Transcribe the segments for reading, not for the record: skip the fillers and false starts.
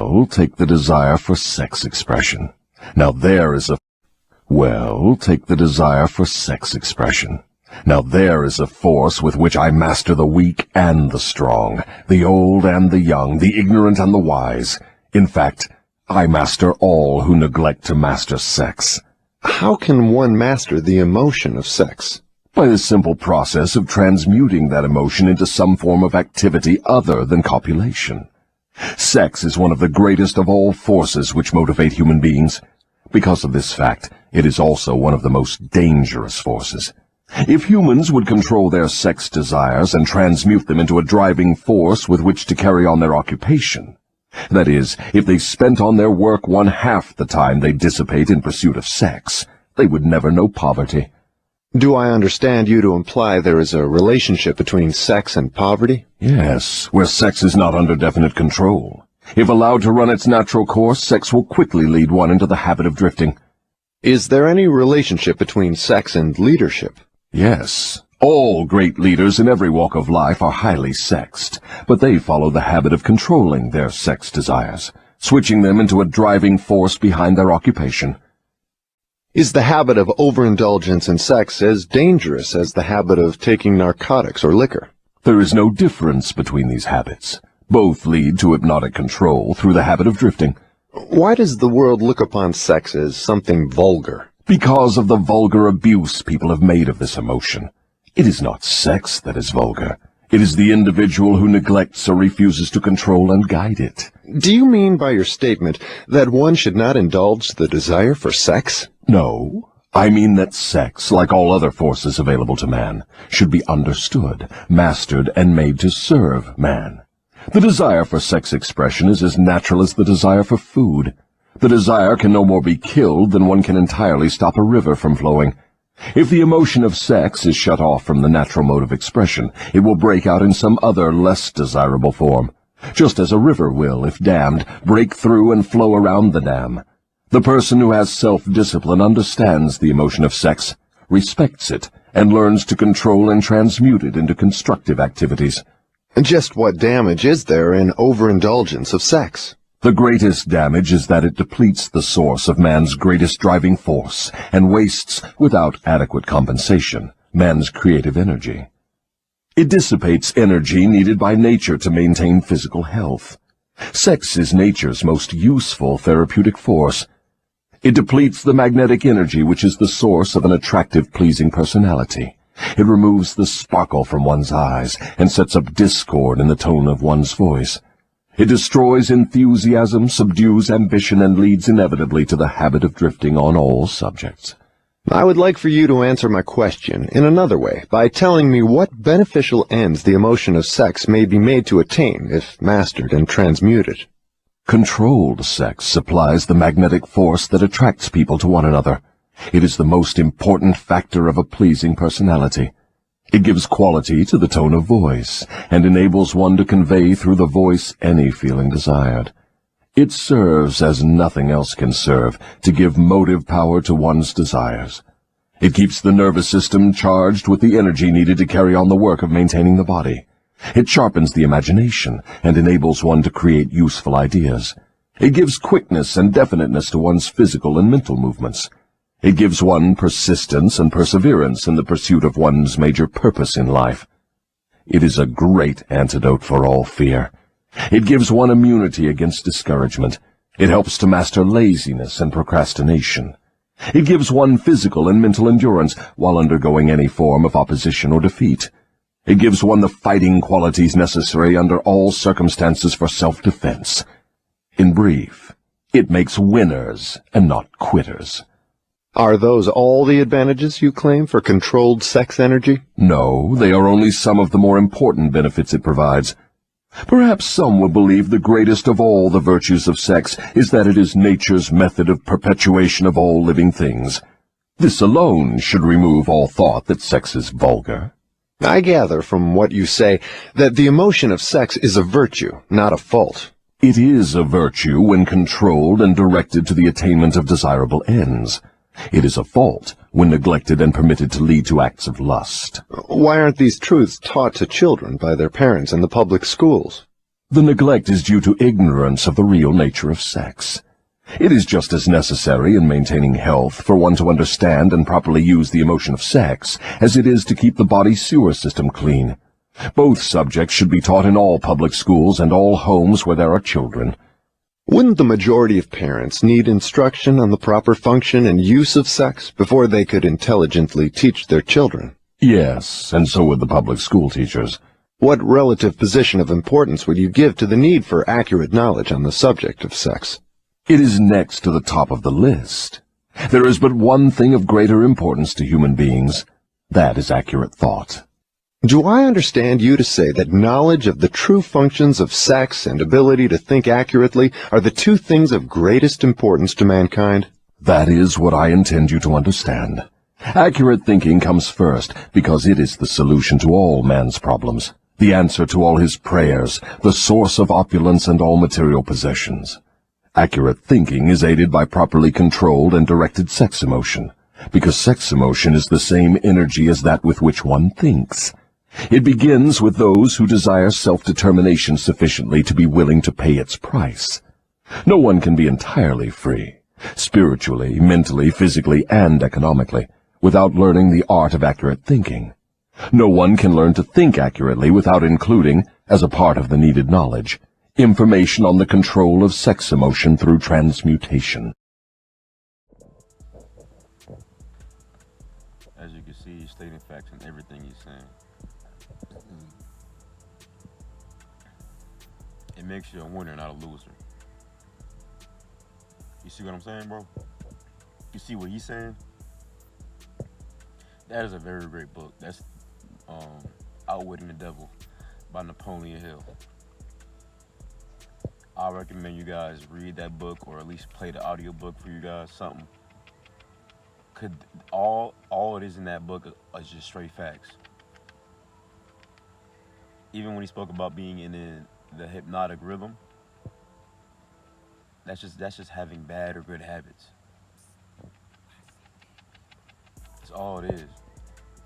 Well, take the desire for sex expression. Now there is a force with which I master the weak and the strong, the old and the young, the ignorant and the wise. In fact, I master all who neglect to master sex. How can one master the emotion of sex? By the simple process of transmuting that emotion into some form of activity other than copulation. Sex is one of the greatest of all forces which motivate human beings. Because of this fact, it is also one of the most dangerous forces. If humans would control their sex desires and transmute them into a driving force with which to carry on their occupation, that is, if they spent on their work 1/2 the time they dissipate in pursuit of sex, they would never know poverty. Do I understand you to imply there is a relationship between sex and poverty? Yes, where sex is not under definite control. If allowed to run its natural course, sex will quickly lead one into the habit of drifting. Is there any relationship between sex and leadership? Yes. All great leaders in every walk of life are highly sexed, but they follow the habit of controlling their sex desires, switching them into a driving force behind their occupation. Is the habit of overindulgence in sex as dangerous as the habit of taking narcotics or liquor? There is no difference between these habits. Both lead to hypnotic control through the habit of drifting. Why does the world look upon sex as something vulgar? Because of the vulgar abuse people have made of this emotion. It is not sex that is vulgar. It is the individual who neglects or refuses to control and guide it. Do you mean by your statement that one should not indulge the desire for sex? No. I mean that sex, like all other forces available to man, should be understood, mastered, and made to serve man. The desire for sex expression is as natural as the desire for food. The desire can no more be killed than one can entirely stop a river from flowing. If the emotion of sex is shut off from the natural mode of expression, it will break out in some other, less desirable form, just as a river will, if dammed, break through and flow around the dam. The person who has self-discipline understands the emotion of sex, respects it, and learns to control and transmute it into constructive activities. Just what damage is there in overindulgence of sex? The greatest damage is that it depletes the source of man's greatest driving force and wastes, without adequate compensation, man's creative energy. It dissipates energy needed by nature to maintain physical health. Sex is nature's most useful therapeutic force. It depletes the magnetic energy which is the source of an attractive, pleasing personality. It removes the sparkle from one's eyes and sets up discord in the tone of one's voice. It destroys enthusiasm, subdues ambition, and leads inevitably to the habit of drifting on all subjects. I would like for you to answer my question in another way, by telling me what beneficial ends the emotion of sex may be made to attain if mastered and transmuted. Controlled sex supplies the magnetic force that attracts people to one another. It is the most important factor of a pleasing personality. It gives quality to the tone of voice, and enables one to convey through the voice any feeling desired. It serves, as nothing else can serve, to give motive power to one's desires. It keeps the nervous system charged with the energy needed to carry on the work of maintaining the body. It sharpens the imagination, and enables one to create useful ideas. It gives quickness and definiteness to one's physical and mental movements. It gives one persistence and perseverance in the pursuit of one's major purpose in life. It is a great antidote for all fear. It gives one immunity against discouragement. It helps to master laziness and procrastination. It gives one physical and mental endurance while undergoing any form of opposition or defeat. It gives one the fighting qualities necessary under all circumstances for self-defense. In brief, it makes winners and not quitters. Are those all the advantages you claim for controlled sex energy? No, they are only some of the more important benefits it provides. Perhaps some will believe the greatest of all the virtues of sex is that it is nature's method of perpetuation of all living things. This alone should remove all thought that sex is vulgar. I gather from what you say that the emotion of sex is a virtue, not a fault. It is a virtue when controlled and directed to the attainment of desirable ends. It is a fault when neglected and permitted to lead to acts of lust. Why aren't these truths taught to children by their parents in the public schools? The neglect is due to ignorance of the real nature of sex. It is just as necessary in maintaining health for one to understand and properly use the emotion of sex as it is to keep the body's sewer system clean. Both subjects should be taught in all public schools and all homes where there are children. Wouldn't the majority of parents need instruction on the proper function and use of sex before they could intelligently teach their children? Yes, and so would the public school teachers. What relative position of importance would you give to the need for accurate knowledge on the subject of sex? It is next to the top of the list. There is but one thing of greater importance to human beings. That is accurate thought. Do I understand you to say that knowledge of the true functions of sex and ability to think accurately are the two things of greatest importance to mankind? That is what I intend you to understand. Accurate thinking comes first because it is the solution to all man's problems, the answer to all his prayers, the source of opulence and all material possessions. Accurate thinking is aided by properly controlled and directed sex emotion, because sex emotion is the same energy as that with which one thinks. It begins with those who desire self-determination sufficiently to be willing to pay its price. No one can be entirely free, spiritually, mentally, physically, and economically, without learning the art of accurate thinking. No one can learn to think accurately without including, as a part of the needed knowledge, information on the control of sex emotion through transmutation. As you can see, he's stating facts in everything he's saying. It makes you a winner, not a loser. You see what I'm saying, bro? You see what he's saying? That is a very great book. That's Outwitting the Devil by Napoleon Hill. I recommend you guys read that book, or at least play the audiobook for you guys, something. All it is in that book is just straight facts. Even when he spoke about being in the hypnotic rhythm, that's just having bad or good habits. That's all it is.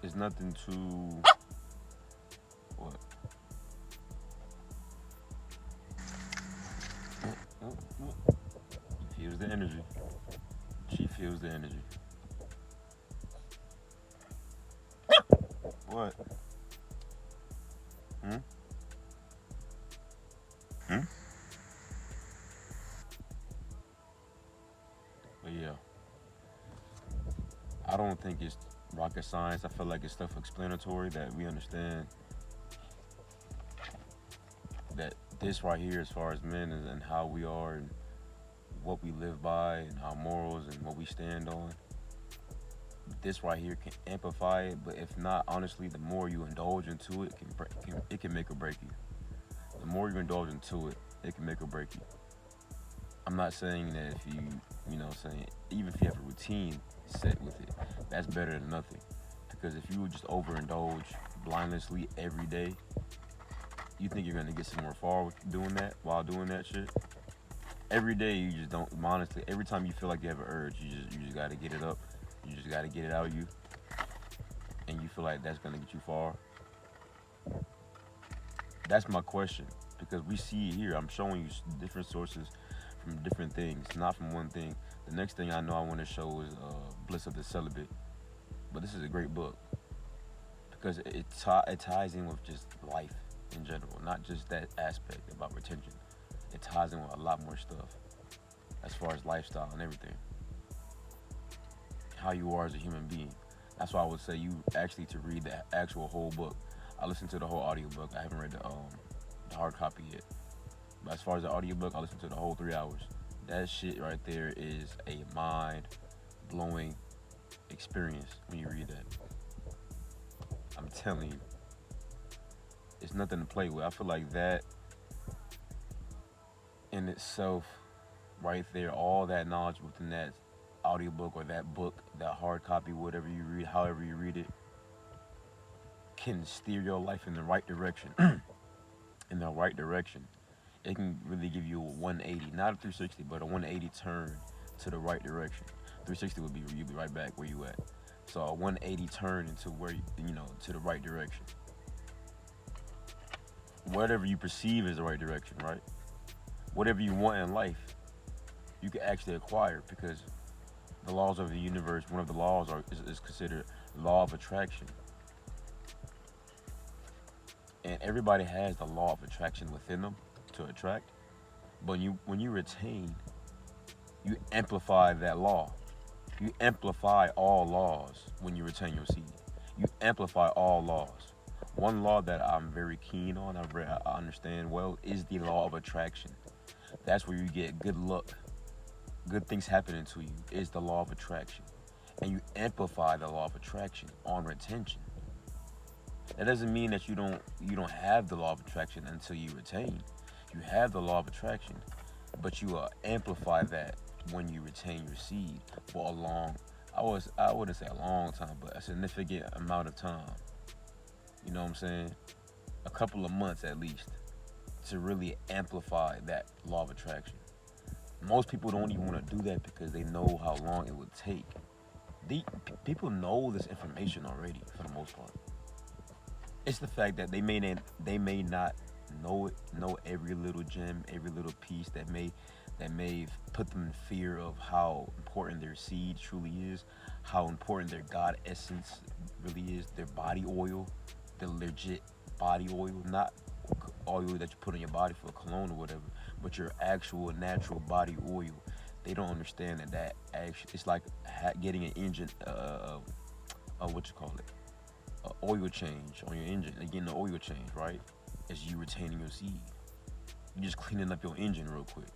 It's nothing too what? He feels the energy. She feels the energy. What? Hmm? But yeah, I don't think it's rocket science. I feel like it's self-explanatory that we understand that this right here, as far as men and how we are and what we live by and our morals and what we stand on, this right here can amplify it. But if not, honestly, the more you indulge into it, it can make or break you. The more you indulge into it, it can make or break you. I'm not saying that if even if you have a routine set with it, that's better than nothing. Because if you just overindulge blindlessly every day, you think you're gonna get somewhere far with doing that while doing that shit? Every day you just don't, honestly, every time you feel like you have an urge, you just gotta get it up. You just gotta get it out of you. And you feel like that's gonna get you far. That's my question. Because we see it here. I'm showing you different sources from different things, not from one thing. The next thing I know I want to show is Bliss of the Celibate. But this is a great book because it ties in with just life in general, not just that aspect about retention. It ties in with a lot more stuff as far as lifestyle and everything. How you are as a human being. That's why I would say you actually to read the actual whole book. I listened to the whole audiobook. I haven't read the hard copy yet. But as far as the audiobook, I listened to the whole 3 hours. That shit right there is a mind-blowing experience when you read that. I'm telling you. It's nothing to play with. I feel like that in itself, right there, all that knowledge within that audiobook or that book, that hard copy, whatever you read, however you read it, can steer your life in the right direction. In the right direction. It can really give you a 180, not a 360, but a 180 turn to the right direction. 360 would be you'd be right back where you at. So a 180 turn into where to the right direction. whatever you perceive is the right direction, right? Whatever you want in life, you can actually acquire because the laws of the universe, one of the laws is considered law of attraction. And everybody has the law of attraction within them to attract. But when you retain, you amplify that law. You amplify all laws when you retain your seed. You amplify all laws. One law that I'm very keen on, I understand well, is the law of attraction. That's where you get good luck, good things happening to you, is the law of attraction. And you amplify the law of attraction on retention. That doesn't mean that you don't have the law of attraction until you retain. You have the law of attraction, but you amplify that when you retain your seed for a long, I wouldn't say a long time, but a significant amount of time. You know what I'm saying? A couple of months at least to really amplify that law of attraction. Most people don't even want to do that because they know how long it would take. People know this information already for the most part. It's the fact that they may not know every little gem, every little piece that may put them in fear of how important their seed truly is, how important their God essence really is, their body oil, the legit body oil, not oil that you put on your body for a cologne or whatever, but your actual natural body oil. They don't understand that actually it's like getting an engine, what you call it, oil change on your engine. Getting the oil change, right? As you retaining your seed. You're just cleaning up your engine real quick.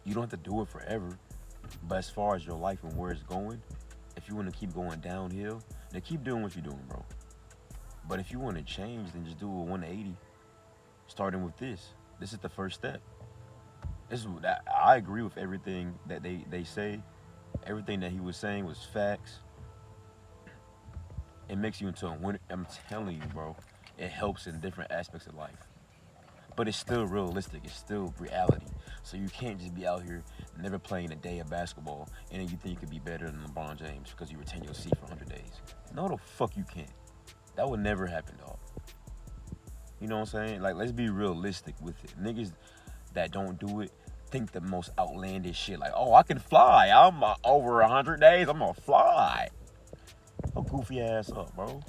You don't have to do it forever, but as far as your life and where it's going, if you want to keep going downhill, then keep doing what you're doing, bro. But if you want to change, then just do a 180, starting with this. This is the first step. I agree with everything that they say. Everything that he was saying was facts. It makes you into a winner. I'm telling you, bro. It helps in different aspects of life. But it's still realistic. It's still reality. So you can't just be out here never playing a day of basketball and then you think you could be better than LeBron James because you retain your seat for 100 days. No, the fuck you can't. That would never happen, dog. You know what I'm saying? Like, let's be realistic with it. Niggas that don't do it think the most outlandish shit. Like, oh, I can fly. I'm over 100 days. I'm gonna fly. Oh, goofy ass up, bro.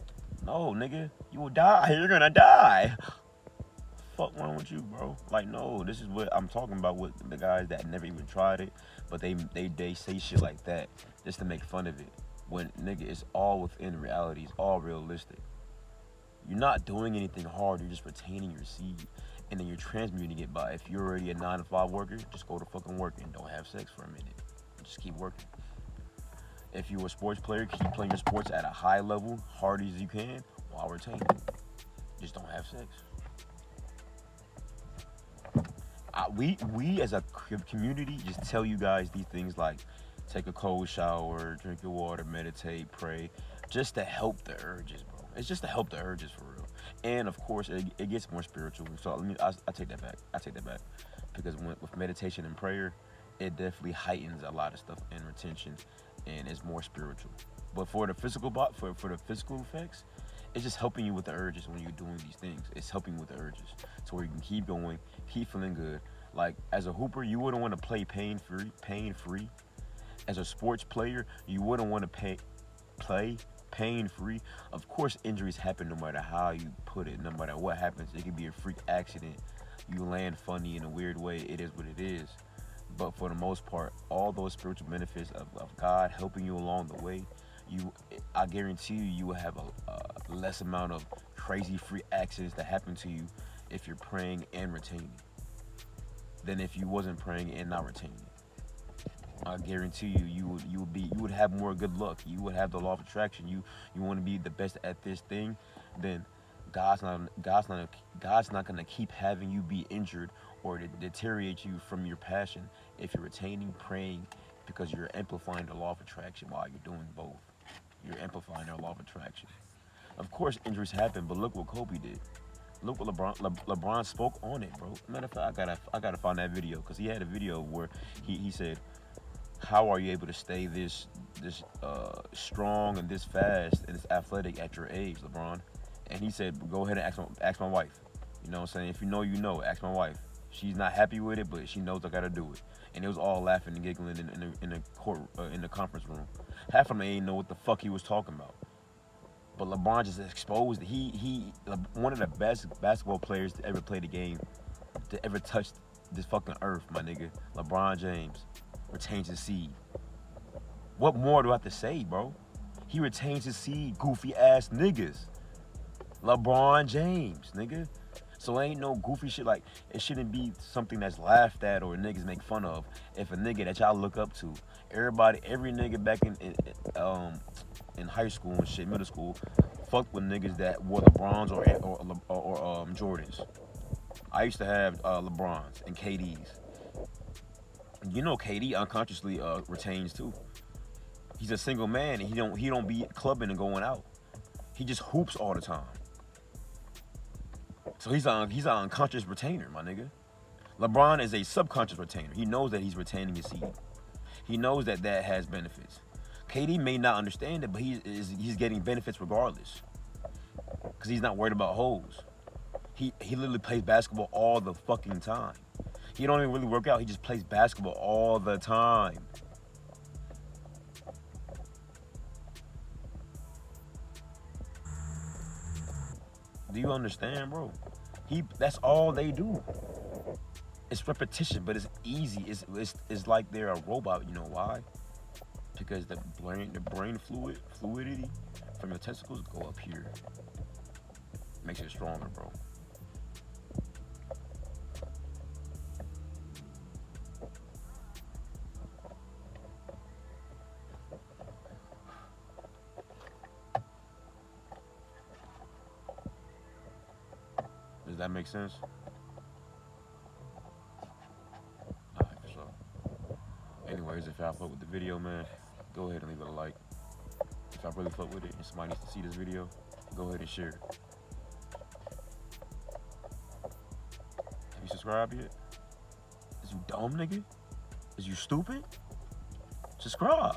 No, nigga. You will die. You're gonna die. Fuck wrong with you, bro? Like, no, this is what I'm talking about with the guys that never even tried it, but they say shit like that just to make fun of it. When, nigga, it's all within reality. It's all realistic. You're not doing anything hard. You're just retaining your seed, and then you're transmuting it by, if you're already a 9-to-5 worker, just go to fucking work and don't have sex for a minute. Just keep working. If you're a sports player, keep playing your sports at a high level, hard as you can, while retaining. Just don't have sex. We as a community just tell you guys these things like take a cold shower, drink your water, meditate, pray, just to help the urges, bro. It's just to help the urges for real. And of course, it gets more spiritual. So I take that back. I take that back because with meditation and prayer, it definitely heightens a lot of stuff in retention, and it's more spiritual. But for the physical for the physical effects, it's just helping you with the urges when you're doing these things. It's helping you with the urges, so where you can keep going, keep feeling good. Like as a hooper, you wouldn't want to play pain free. As a sports player, you wouldn't want to play pain free. Of course, injuries happen no matter how you put it, no matter what happens. It could be a freak accident. You land funny in a weird way. It is what it is. But for the most part, all those spiritual benefits of God helping you along the way, I guarantee you will have a less amount of crazy freak accidents that happen to you if you're praying and retaining than if you wasn't praying and not retaining it. I guarantee you would have more good luck. You would have the law of attraction. You want to be the best at this thing, then God's not gonna keep having you be injured or to deteriorate you from your passion if you're retaining, praying, because you're amplifying the law of attraction while you're doing both. You're amplifying the law of attraction. Of course, injuries happen, but look what Kobe did. Look what LeBron spoke on it, bro. Matter of fact, I gotta find that video because he had a video where he said, "How are you able to stay this strong and this fast and this athletic at your age, LeBron?" And he said, "Go ahead and ask my wife." You know what I'm saying? If you know, you know. Ask my wife. She's not happy with it, but she knows I gotta do it. And it was all laughing and giggling in the court in the conference room. Half of them ain't know what the fuck he was talking about. But LeBron just exposed. He one of the best basketball players to ever play the game, to ever touch this fucking earth, my nigga. LeBron James retains his seed. What more do I have to say, bro? He retains his seed, goofy ass niggas. LeBron James, nigga. So ain't no goofy shit. Like, it shouldn't be something that's laughed at or niggas make fun of. If a nigga that y'all look up to, every nigga back in high school and shit, middle school, fucked with niggas that wore LeBrons or Jordans. I used to have LeBrons and KDs. You know, KD unconsciously retains too. He's a single man and he don't be clubbing and going out. He just hoops all the time. So he's an unconscious retainer, my nigga. LeBron is a subconscious retainer. He knows that he's retaining his seed. He knows that has benefits. KD may not understand it, but he's getting benefits regardless. Because he's not worried about hoes. He literally plays basketball all the fucking time. He don't even really work out. He just plays basketball all the time. Do you understand, bro? That's all they do. It's repetition, but it's easy. It's like they're a robot. You know why? Because the brain fluidity from your testicles go up here. Makes it stronger, bro. Does that make sense? Alright, for sure. Anyways, if y'all fuck with the video, man, go ahead and leave it a like. If y'all really fuck with it and somebody needs to see this video, go ahead and share it. Have you subscribed yet? Is you dumb, nigga? Is you stupid? Subscribe.